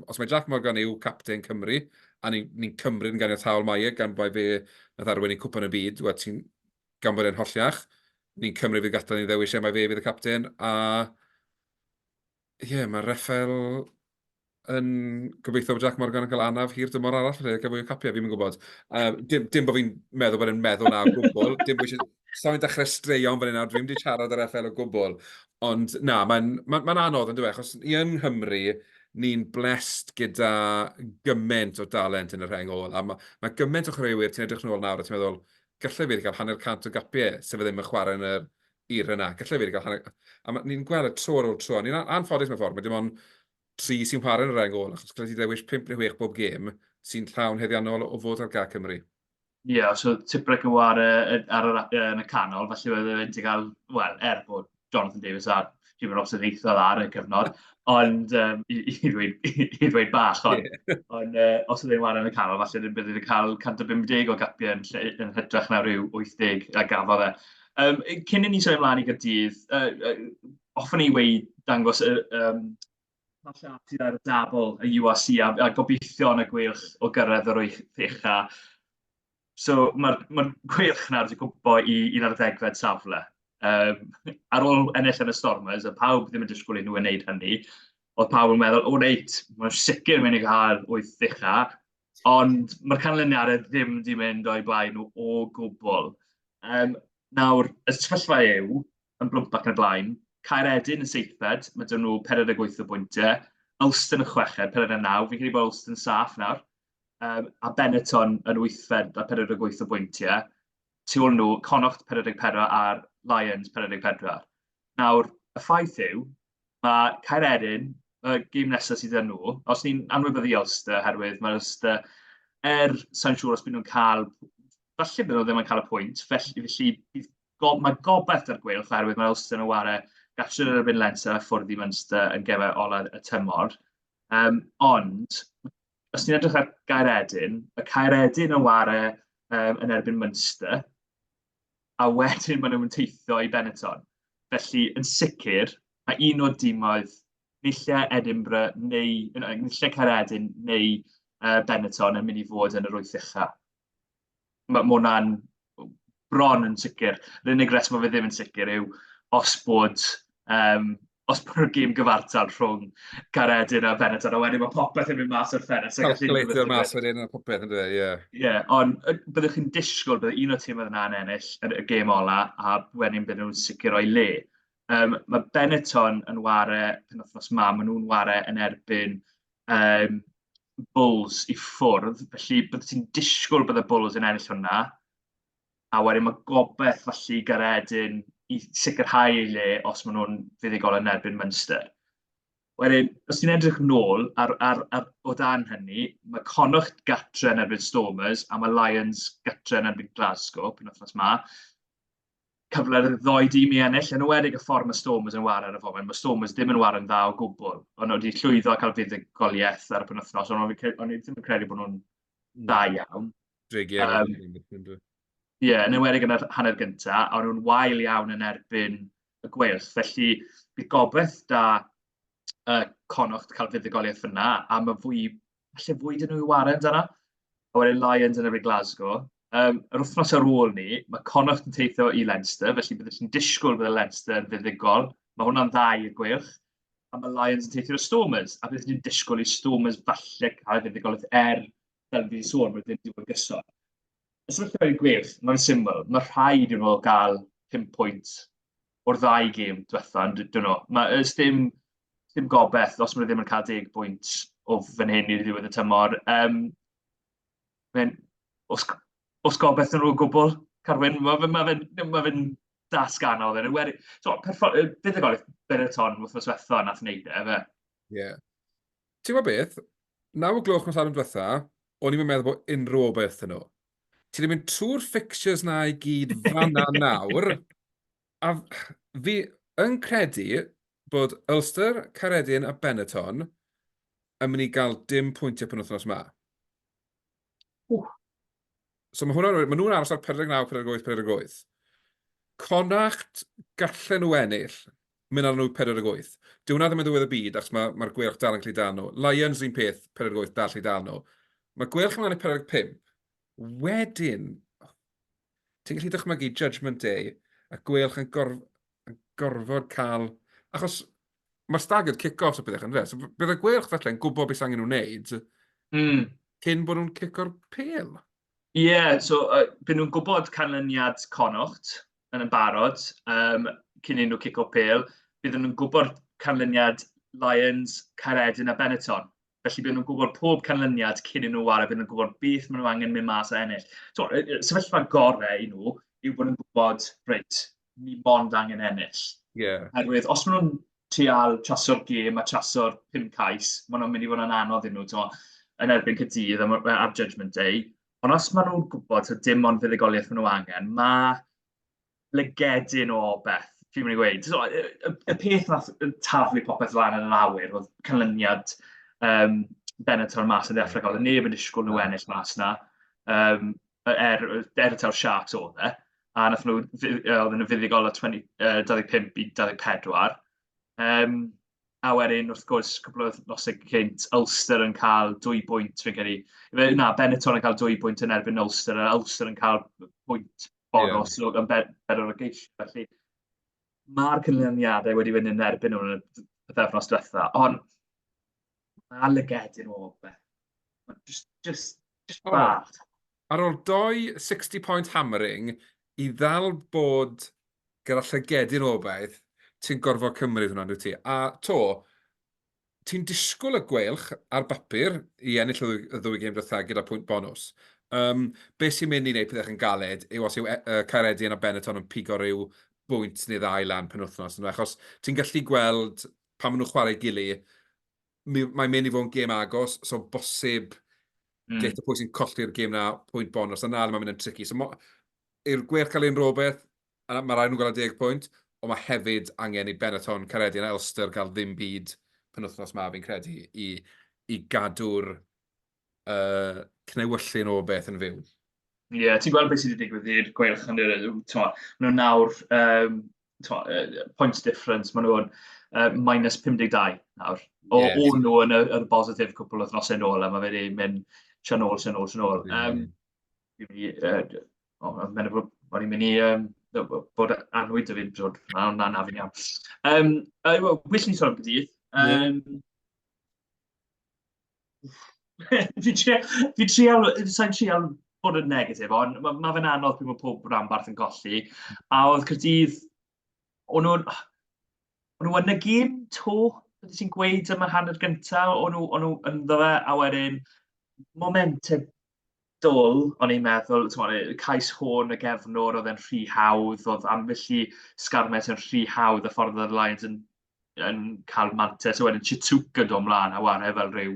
os mae Jack Morgan yw capten Cymru, a ni'n cymryd yn ganiataol mae gan bod fe nath arwain i cwpan y byd, gan bod e'n holliach, ni'n cymryd fydd gadael ni ddewis mae fe fydd y capten, a mae Reffel yn gobeithio bod Jack Morgan yn cael anaf hir dymor arall, lle gael fwy o capiau, fi'n gwybod. Dim bod fi'n meddwl bod e'n meddwl na o gwbl, dim bod eisiau... Sa'n dechrau straeon fan yna, dwi'n wedi siarad ar FL o gwbl. Ond na, mae'n anodd yn dweud, achos i yng Nghymru, ni'n blessed gyda gymaint o dalent yn y rheng ôl. A mae gymaint o chwaraewyr, ti'n edrych nôl nawr, a ti'n meddwl, gallai fi wedi cael hanner cant o gapiau, sef ddim yn chwarae yn yr ir yna. Gallai fi wedi cael hanner... A ni'n gweld y tro ar ôl tro. Ni'n anffodus mewn ffordd, mae dim ond 3 sy'n chwarae yn y rheng ôl, achos gyda ti ddewis 5 neu 6 bob gêm sy'n llawn heddiannol o fod ar gael Cymru. Ie, so Tibric yn war yn y canol, felly oedd e'n wedi cael, wel, bod Jonathan Davies a Jimmy Ross yn eithaf ar y cyfnod, ond i ddweud bach, ond os oedd e'n war yn y canol, falle bydd wedi cael 150 o gapiau yn hytrach na rhyw 80 a gafodd e. Cyn i ni sôn ymlaen i Gaerdydd, hoffwn i dangos falle sydd ar y dabl y URC a gobeithion y Gweilch o gyrraedd yr 8 ucha. So mae'r Gweilch yna wedi gwybod i 11 safle. Ar ôl ennill yn y Stormers, a pawb ddim yn disgwyl i nhw yn wneud hynny, oedd pawb yn meddwl, reit, mae'n sicr mynd i gael 8 ucha, ond mae'r canlyniadau ddim wedi mynd o'i blaen nhw o gwbl. Nawr, y sefyllfa yw, yn blwmp ac yn y blaen, Caeredin yn 7, mae dyn nhw 48 o bwyntiau, Ulster yn 6, 49, fi'n credu bod Ulster yn saff nawr, a Benetton yn 8 a 48 o bwyntiau, tu ôl nhw, Connacht 44 a'r Lions 44. Nawr, y ffaith yw, mae Caeredin, y gêm nesaf sydd yn nhw, os ni'n anwybyddu Ulster, herwydd mae Ulster, sa'n siŵr os bydd nhw'n cael, falle bydd nhw ddim yn cael y pwynt, felly mae gobeith ar Gweilch, herwydd mae Ulster yn y ware gallwn yn erbyn Leinster a ffwrdd i Munster yn gemau ola y tymor. Ond, os ni'n edrych ar Caeredin, y Caeredin yn ware yn erbyn Munster, a wedyn maen nhw'n teithio i Benetton. Felly, yn sicr, mae un o'r dimoedd, nillau Edinburgh nillau Caeredin neu Benetton yn mynd i fod yn yr 8 ucha. Mae hwnna'n bron yn sicr. Yr unig reswm fe ddim yn sicr yw os bod y gêm gyfartal rhwng Caeredin a Benetton, a wedyn mae popeth yn mynd mas o'r ffenest. Calculator mas wedyn a popeth yn dweud, ie. Ie, ond byddwch chi'n disgwyl bydd un o'r tîm yna'n ennill y gêm ola, a wedyn bydd nhw'n sicr o'i le. Mae Benetton yn ware, penwythnos maen nhw'n ware yn erbyn Bulls i ffwrdd, felly bydd ti'n disgwyl bydd y Bulls yn ennill hwnna, a wedyn mae gobeith falle Caeredin i sicrhau ei le os maen nhw'n fuddugol yn erbyn Munster. Wedyn, os ti'n edrych nôl o dan hynny, mae Connacht gatre yn erbyn Stormers a mae Lions gatre yn erbyn Glasgow, penwythnos ma. Cyfle'r ddoi dîm i ennill, yn ywedig y ffordd mae Stormers yn war ar y foment. Mae Stormers ddim yn war yn dda o gwbl, ond nhw wedi llwyddo a cael fuddugoliaeth ar y penwythnos, ond o'n i ddim yn credu bod nhw'n dda iawn. Ie, yn ywedig yn y hanner gyntaf, ond nhw'n wael iawn yn erbyn y Gweilch. Felly, bydd gobeith da Connacht cael fuddugoliaeth yna, a mae falle fwy dyn nhw i waren dyna. A wedyn Lions yn erbyn Glasgow. Yr wythnos ar ôl ni, mae Connacht yn teithio i Leinster, felly byddwch chi'n disgwyl bydd y Leinster yn fuddugol. Mae hwnna'n dda i'r Gweilch. A mae Lions yn teithio i'r Stormers, a byddwch chi'n disgwyl i Stormers falle cael fuddugoliaeth fel fi wedi sôn, mae ddim diwedd gyson. Os ydych chi'n Gweilch, mae'n syml. Mae rhaid i nhw gael 5 pwynt o'r 2 gêm diwetha, dyn nhw. Mae ddim gobeith os maen nhw ddim yn cael 10 pwynt o fan hyn i ddiwedd y tymor. Os gobeith yn nhw o gwbl, Carwyn, mae fe'n dasg anodd. Fuddugoliaeth Benetton wythnos diwetha nath wneud e. Ie. Ti'n gwybod beth? 9 gloch nos arall diwetha, o'n i'n meddwl bod unrhyw obaith yn nhw. Ti wedi mynd trwy'r fixtures na i gyd fanna nawr, a fi yn credu bod Ulster, Caeredin a Benetton yn mynd i gael dim pwyntiau penwythnos yma. So mae nhw'n aros ar 49, 48, 48. Connacht gallen nhw ennill. mynd ar nhw 48. Dyw hwnna ddim yn ddiwedd y byd, achos mae'r Gweilch dal yn gallu dal nhw. Lions un peth, 48 dal i dal nhw. Mae Gweilch yn mynd i 45. Wedyn, ti'n gallu dychmygu Judgment Day, a Gweilch yn gorfod cael... Achos mae'r staggered kick-offs o beth yn dweud. So, bydd y Gweilch felly yn gwybod beth angen nhw'n wneud cyn bod nhw'n cico'r pel. So byd nhw'n gwybod canlyniad Connacht yn barod cyn i nhw cico pel. Bydd nhw'n gwybod canlyniad Lions, Caeredin a Benetton. Felly bydd nhw'n gwybod pob canlyniad cyn i nhw wario, bydd nhw'n gwybod beth maen nhw angen mynd mas a ennill. So, sefyllfa gorau i nhw yw bod nhw'n gwybod, reit, ni mond angen ennill. Herwydd, os maen nhw'n trial chaso'r gêm a chaso'r 5 cais, maen nhw'n mynd i fod yn anodd i nhw yn erbyn Cydydd ar Judgment Day. Ond os maen nhw'n gwybod dim ond fuddugoliaeth maen nhw angen, mae lygedyn o obaith, fi'n mynd i gweud. So, y peth nath taflu popeth lan yn yr awyr oedd canlyniad Benetton mas yn ddeffro. Oedd neb yn disgwyl nhw ennill mas na. Ta'r Sharks oedd e. A nath nhw, oedd yn y fuddugol o 25 i 24. A wedyn, wrth gwrs, cwbl o nosau cynt, Ulster yn cael 2 bwynt, fi'n credu. Benetton yn cael 2 bwynt yn erbyn Ulster, a Ulster yn cael pwynt bonus yn bedwar o geisio. Felly, mae'r canlyniadau wedi fynd yn erbyn nhw'n y bythefnos diwetha. Ond, mae lygedyn o beth. Just bach. Ar ôl 2 60-point hammering, i ddal bod gyda llygedyn o obaith, ti'n gorfod cymryd hwnna'n dwi ti. A ti'n disgwyl y Gweilch ar bapur i ennill y 2 gêm dwytha gyda pwynt bonus. Be sy'n mynd i wneud pethau yn galed yw os yw Caeredin a Benetton yn pigo rhyw bwynt neu 2 lan penwythnos. Achos ti'n gallu gweld pan maen nhw'n chwarae gili, mae'n mynd i fod yn gêm agos, so bosib geith y pwy sy'n colli'r gêm na pwynt bonus, a na mae'n mynd yn tricky. So i'r Gweilch cael ein rhywbeth, mae rhaid nhw'n gael 10 pwynt, ond mae hefyd angen i Benetton, Caeredin a Ulster gael ddim byd penwythnos ma fi'n credu i gadw'r cnewyllu'n o beth yn fyw. Ti'n gweld beth sydd wedi digwydd i'r Gweilch yn nhw nawr points difference, maen nhw'n minus 52 nawr. O nhw yn y positif cwpl o thnosau nôl, a mae wedi mynd sian ôl. O'n i'n mynd i bod anwyd y fynd, na fi'n iawn. Wyll ni sôn am Gydydd. Sa'n trial bod yn negatif, ond mae fe'n anodd pryd mae pob rhanbarth yn golli. A oedd Caerdydd, o'n nhw yn y gêm to, beth sy'n gweud am y hanner gyntaf, o'n nhw yn ddo fe, a wedyn momentum dwl, o'n i'n meddwl, cais hwn y gefnwr oedd e'n rhy hawdd, oedd ambell i sgarmes yn rhy hawdd, y ffordd oedd y Lions yn cael mantes, a wedyn Chitwk yn dod ymlaen, a ware fel rhyw.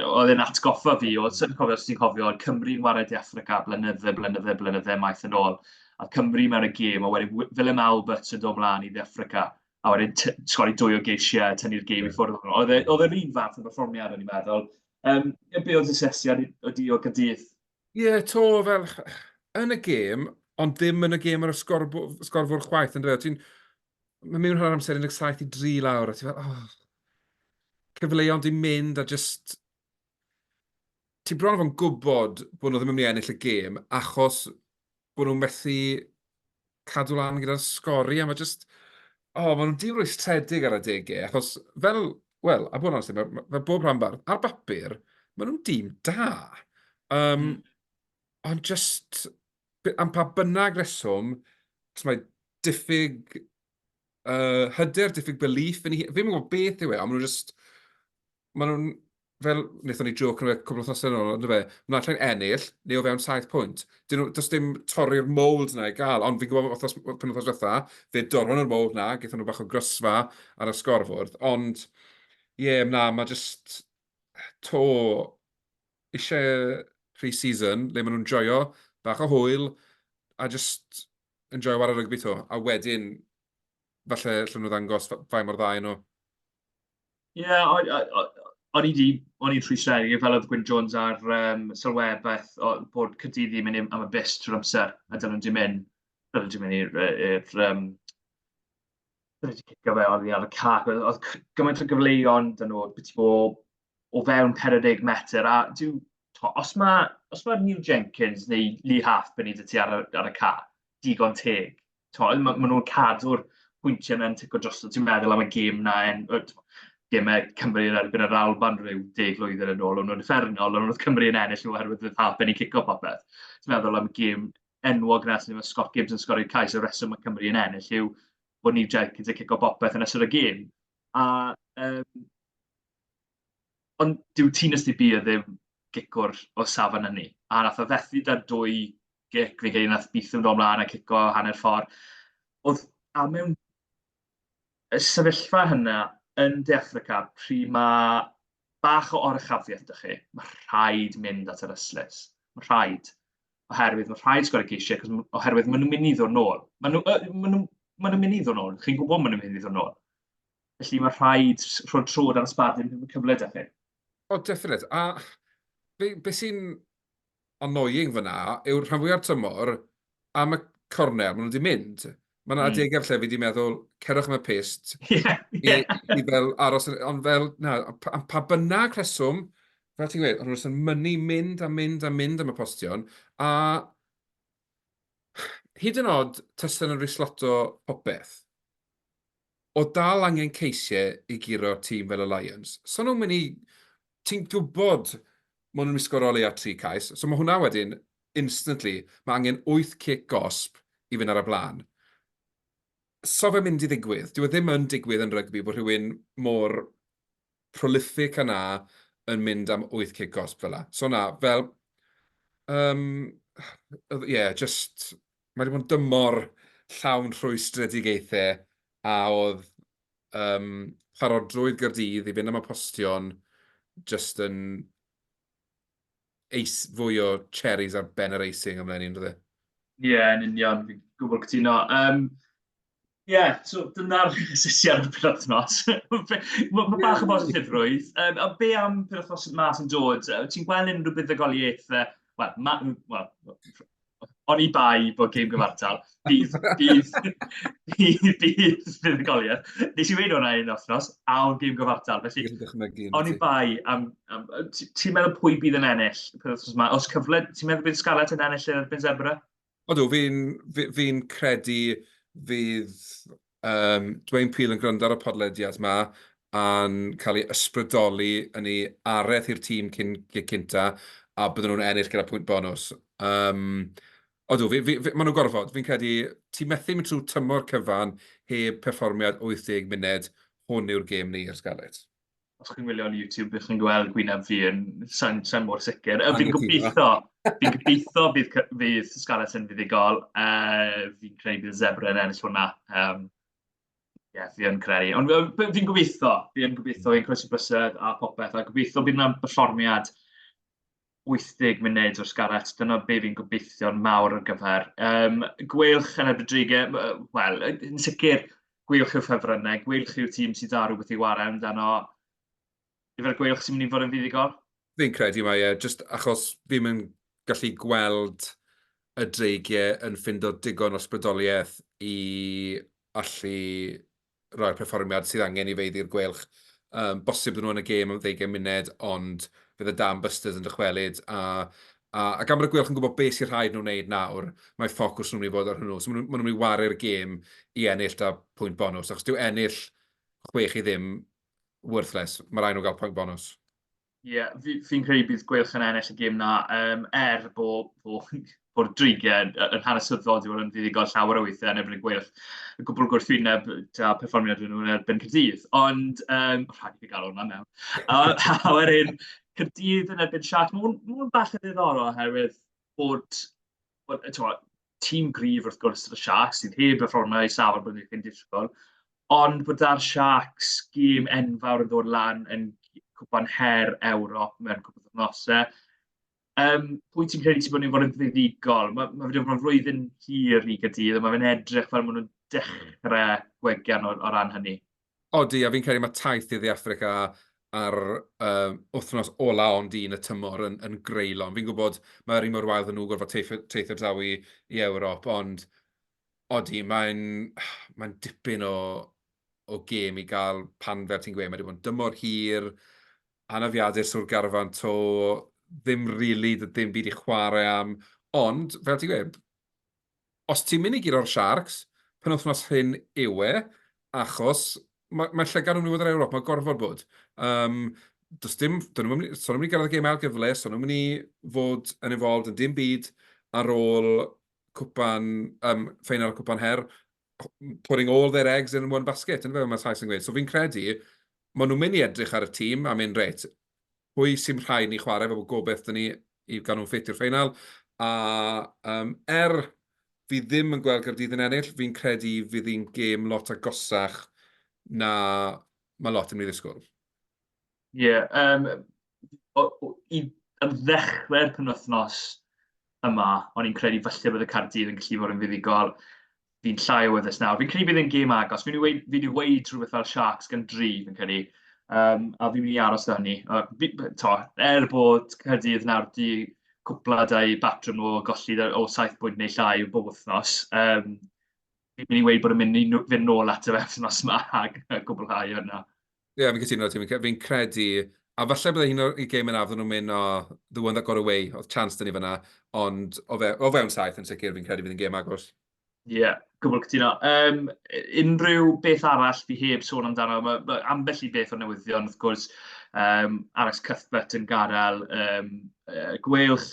Oedd e'n atgoffa fi, os ti'n cofio, oedd Cymru'n wared i Africa blynydde maith yn ôl, a Cymru mewn y gêm, a wedyn Willem Albert yn dod ymlaen i The Africa, a wedyn sgori 2 o geisiau, tynnu'r gêm i ffwrdd. Oedd e'r un fath yn berfformiad, o'n i'n meddwl. Be oedd y sesiad ydi o Gydydd? Fel yn y gêm, ond ddim yn y gêm ar y sgorfwr chwaith, yn dweud. Mae mewn rhan amser 17 i 3 lawr, a ti'n fel, cyfleon di mynd a just... Ti'n bron o'n gwybod bod nhw ddim yn mynd i ennill y gêm, achos bod nhw'n methu cadw lan gyda'r sgori, a mae just... mae nhw'n diwrys tredig ar y degau, achos a bod yn honest, fel bob rhanbarth, ar bapur, mae nhw'n dîm da. Ond just, am pa bynnag reswm, mae diffyg, diffyg belief, fi'n mynd gwybod beth yw e, ond maen nhw'n, fel, wnaethon ni joke yn y cwbl o thosau yn ôl, mae'n allan ennill, neu o fewn 7 pwynt. Does dim torri'r mold na i gael, ond fi'n gwybod penwythnos diwetha, fe dorfon yr mold na, gaethon nhw bach o grysfa ar y sgorfwrdd, ond mae just eisiau pre-season, le maen nhw'n joio, bach o hwyl, a just enjoy war y rygbi to, a wedyn, falle llwn nhw ddangos fai mor dda i nhw. O'n i'n rhwystredig, fel oedd Gwyn Jones ar sylwebaeth bod Caerdydd yn mynd am y bus trwy'r amser, a dyn nhw'n di mynd i'r wedi cicio fe oddi ar y cac. Oedd gymaint o gyfleuon dyn nhw, beth o fewn 40 metr. A os mae New Jenkins neu Lee Half yn ei ti ar y ca, digon teg. Maen nhw'n cadw'r pwyntiau yna'n tico drosto. Ti'n meddwl am y gêm na, gemau Cymru yn erbyn yr Alban rhyw 10 blwyddyn yn ôl. O'n nhw'n effernol, ond oedd Cymru yn ennill oherwydd bydd Half yn ei cico popeth. Ti'n meddwl am y gêm enwog nes ni, mae Scott Gibbs yn sgorio'r cais y reswm mae Cymru yn ennill yw bod New Jenkins yn cico popeth yn ystod y gêm. Ond dyw Tînas di Bia ddim gicwr o safon yna. A nath o fethu da 2 gic, fi gael nath bith yn dod ymlaen a cico hanner ffordd. A mewn y sefyllfa hynna yn De Affrica, pryd mae bach o oruchafiaeth ydych chi, mae rhaid mynd at yr yslys. Mae rhaid. Oherwydd mae rhaid sgor y geisiau, oherwydd maen nhw'n mynd i ddod nôl. Maen nhw'n mynd i ddod nôl. Chi'n gwybod maen nhw'n mynd i ddod nôl. Felly mae rhaid rhoi trod ar y sbadyn yn cyfle ydych chi. O, definite. A be sy'n annoying fyna yw'r rhan fwyaf tymor am y cornel, maen nhw wedi mynd. Mae'n adegau lle fi wedi meddwl, cerwch am y pist i fel aros, ond fel, na, pa bynnag reswm, fel ti'n gweud, ond nhw'n mynd am y postion, a hyd yn oed tystyn yn risloto popeth, o dal angen ceisiau i giro'r tîm fel y Lions. So nhw'n mynd i, ti'n gwybod maen nhw'n ysgoroli ar 3 cais, so mae hwnna wedyn, instantly, mae angen 8 cic gosb i fynd ar y blaen. So fe'n mynd i ddigwydd. Dyw e ddim yn digwydd yn rygbi bod rhywun mor prolific yna yn mynd am 8 cic gosb fel la. So na, fel, just, mae wedi bod yn dymor llawn rhwystredigaethau a oedd parodrwydd Gaerdydd i fynd am y postion just yn fwy o cherries ar ben yr eising ymlaen i'n dweud. Ie, yn union, fi'n gwybod cytuno. So dyna'r sesiad o'r penwythnos. Mae bach o bositifrwydd. A be am penwythnos mas yn dod? Ti'n gweld unrhyw buddugoliaeth? O'n i bai bod gêm gyfartal. Bydd buddugoliaeth. Nes i weid hwnna un wythnos, a o'n gêm gyfartal. Felly, o'n i bai am... Ti'n meddwl pwy bydd yn ennill penwythnos yma? Os cyfle, ti'n meddwl bydd Scarlett yn ennill yn erbyn Zebra? Odw, fi'n credu fydd Dwayne Peel yn gwrando ar y podlediad yma a'n cael ei ysbrydoli yn ei areth i'r tîm cynta a bydden nhw'n ennill gyda pwynt bonus. Odw, maen nhw'n gorfod. Fi'n credu, ti'n methu mynd trwy tymor cyfan heb perfformiad 80 munud, hwn yw'r gêm ni ar Scarlett. Os chi'n gwylio ar YouTube, bych chi'n gweld gwyneb fi yn sa'n mor sicr. Fi'n gobeithio bydd Scarlett yn fuddugol. Fi'n credu bydd Zebra yn ennill hwnna. Fi yn credu. Ond fi'n gobeithio, fi'n croeso bysedd a popeth. A gobeithio bydd yna'n perfformiad 80 munud o'r Scarlett. Dyna be fi'n gobeithio'n mawr ar gyfer. Gweilch yn edrych, wel, yn sicr, Gweilch yw'r ffefrynnau. Gweilch yw'r tîm sydd ar rhywbeth i wario amdano. Ifer Gweilch sy'n mynd i fod yn fuddugol? Fi'n credu mae just achos fi'n mynd gallu gweld y dreigiau yn ffindo digon o ysbrydoliaeth i allu rhoi'r perfformiad sydd angen i feiddi'r Gweilch. Bosib nhw yn y gêm am 20 munud, ond fydd y Dambusters yn dychwelyd. A gan bod y Gweilch yn gwybod beth sy'n rhaid nhw'n wneud nawr, mae ffocws nhw'n mynd i fod ar hwnnw. So maen nhw'n mynd i wario'r gêm i ennill da pwynt bonus. Achos dyw ennill 6 i ddim worthless. Mae rhaid nhw gael pwynt bonus. Fi'n credu bydd Gweilch yn ennill y gêm na, bod dreigiau yn hanesyddol wedi bod yn fuddugol llawer o weithiau yn erbyn y Gweilch. Y gwbl gwrthwyneb a perfformiad nhw yn erbyn Caerdydd. Ond, rhaid i fi gael hwnna mewn. A wedyn, Caerdydd yn erbyn Sharks. Mae'n bach yn ddiddorol oherwydd bod tîm grif wrth gwrs y Sharks sydd heb perfformio i safon bod ni'n disgwyl. Ond bod da'r Sharks gêm enfawr yn dod lan yn cwpan her Ewrop mewn cwpan wythnosau. Pwy ti'n credu bod ni'n fod yn fuddugol? Mae wedi bod yn flwyddyn hir i Gaerdydd, a mae fe'n edrych fel maen nhw'n dechrau gwegian o ran hynny. Odi, a fi'n credu mae taith i De Affrica ar wythnos ola ond un y tymor yn greulon. Fi'n gwybod mae'r un mor wael nhw gorfod teithio draw i Ewrop, ond odi, mae'n dipyn o o gêm i gael pan fel ti'n gweud, mae wedi bod yn dymor hir, anafiadur sŵr garfan to, ddim rili, ddim byd i chwarae am, ond, fel ti'n gweud, os ti'n mynd i gyd o'r Sharks, penwythnos hyn yw e, achos mae llygad nhw'n newid yr Ewrop, mae gorfod bod. Does dim, so nhw'n mynd i gyrraedd y gêm ail-gyfle, so nhw'n mynd i fod yn involved yn dim byd ar ôl cwpan, ffeinal cwpan her, putting all their eggs in one basket, yn fe mae Sais yn gweud. So fi'n credu, maen nhw'n mynd i edrych ar y tîm a mynd reit, pwy sy'n rhaid ni chwarae, fel bod gobeith dyn ni i gael nhw'n ffeitio'r ffeinal. A fi ddim yn gweld Gaerdydd yn ennill, fi'n credu fydd hi'n gêm lot agosach na mae lot yn mynd i ddisgwyl. Ie, i ddechrau'r penwythnos yma, o'n i'n credu falle bydd y Caerdydd yn gallu fod yn fuddigol. Fi'n llai o weddus nawr. Fi'n credu bydd yn gêm agos. Fi'n wedi weid rhywbeth fel Sharks gan 3, fi'n credu. A fi'n mynd i aros da hynny. Bod Caerdydd nawr di cwplad a'i batrwm o golled o 7 pwynt neu llai o bob wythnos. Fi'n mynd i weid bod yn mynd i fynd nôl at y wythnos yma ag gwblhau hwnna. Ie, fi'n cytuno ti. Fi'n credu, a falle bydde un o'r gêm yna fydden nhw'n mynd o the one that got away, oedd chance dyn ni fyna, ond o fewn 7 yn sicr, fi'n credu fydd yn gêm agos. Ie, gwbl cytuno. Unrhyw beth arall fi heb sôn amdano, mae ambell i beth o newyddion, wrth gwrs, Alex Cuthbert yn gadael Gweilch,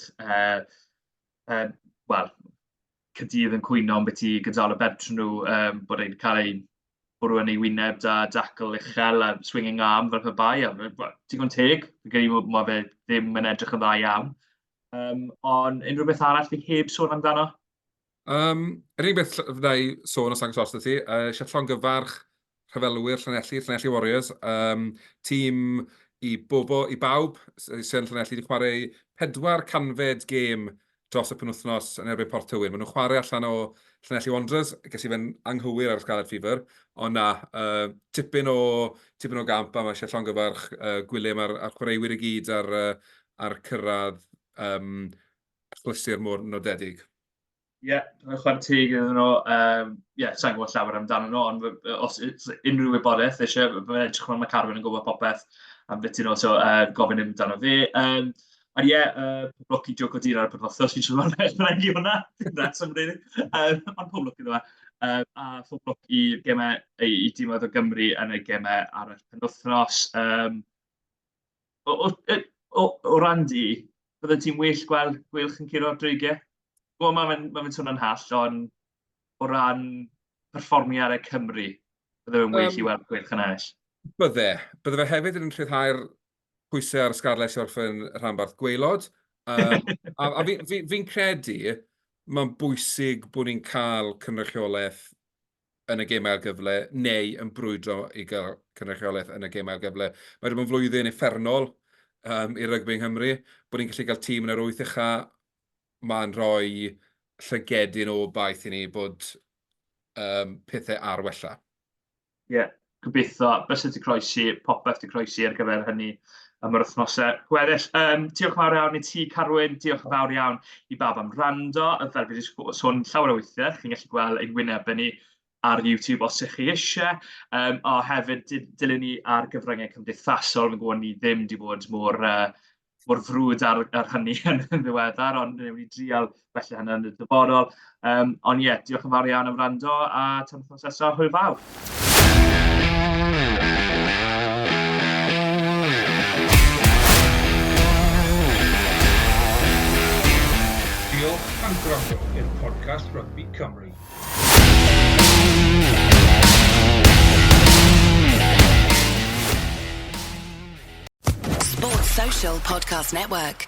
Caerdydd yn cwyno am beth i gydal y bedwar nhw, bod e'n cael ei bwrw yn ei wyneb da dacl uchel a swinging arm fel pe bai. Digon teg, fi'n credu mae fe ddim yn edrych yn dda iawn. Ond unrhyw beth arall fi heb sôn amdano? Yr unig beth fydda i sôn o sang sos ti, eisiau llongyfarch rhyfelwyr Llanelli Warriors, tîm i bawb sy'n Llanelli wedi chwarae 4 canfed gêm dros y penwythnos yn erbyn Port Tywyn. Maen nhw'n chwarae allan o Llanelli Wanderers, ges i fe'n anghywir ar ysgaled ffifr, ond na, tipyn o gamp a mae eisiau llongyfarch gwylym ar chwaraewyr i gyd ar cyrraedd achlysur mor nodedig. Ie, chwarae teg iddyn nhw. Sa'n gwybod llawer amdano nhw, ond os unrhyw wybodaeth eisiau, mae'n edrych mae Carwyn yn gwybod popeth am beth nhw, so gofyn amdano fe. Ond pob lwc i Joe Codina ar y penwythnos, fi'n siŵr mae'n enni hwnna, ond pob lwc iddo fe. A pob lwc i gemau i dîmoedd o Gymru yn y gemau ar y penwythnos. O ran di, bydde ti'n well gweld Gweilch yn curo'r dreigiau? Mae'n swnio'n hall, ond o ran perfformiad y Cymru, bydde fe'n well i weld Gweilch yn ennill. Bydde fe hefyd yn rhyddhau'r pwysau ar ysgarles i orffen rhanbarth gweilod. A fi'n credu mae'n bwysig bod ni'n cael cynrychiolaeth yn y gêm ail-gyfle, neu yn brwydro i gael cynrychiolaeth yn y gêm ail-gyfle. Mae wedi bod yn flwyddyn effernol i'r rygbi yng Nghymru, bod ni'n gallu cael tîm yn yr 8 ucha, mae'n rhoi llygedyn o obaith i ni bod pethau ar wella. Ie, gobeithio, bys ydy croesi, popeth ydy croesi ar gyfer hynny am yr wythnosau gweddill. Diolch yn fawr iawn i ti, Carwyn, diolch yn fawr iawn i bawb am rando. Fel fi wedi sôn llawer o weithiau, chi'n gallu gweld ein wynebau ni ar YouTube os ydych chi eisiau. A hefyd, dilyn ni ar gyfryngau cymdeithasol, fi'n gwybod ni ddim wedi bod mor frwd ar hynny yn ddiweddar, ond ni'n wedi drial felly hynny yn y dyfodol. Ond ie, diolch yn fawr iawn am rando, a tan wythnos nesaf, hwyl fawr. Diolch am gwrando i'r podcast Rugby Cymru. Sports Social Podcast Network.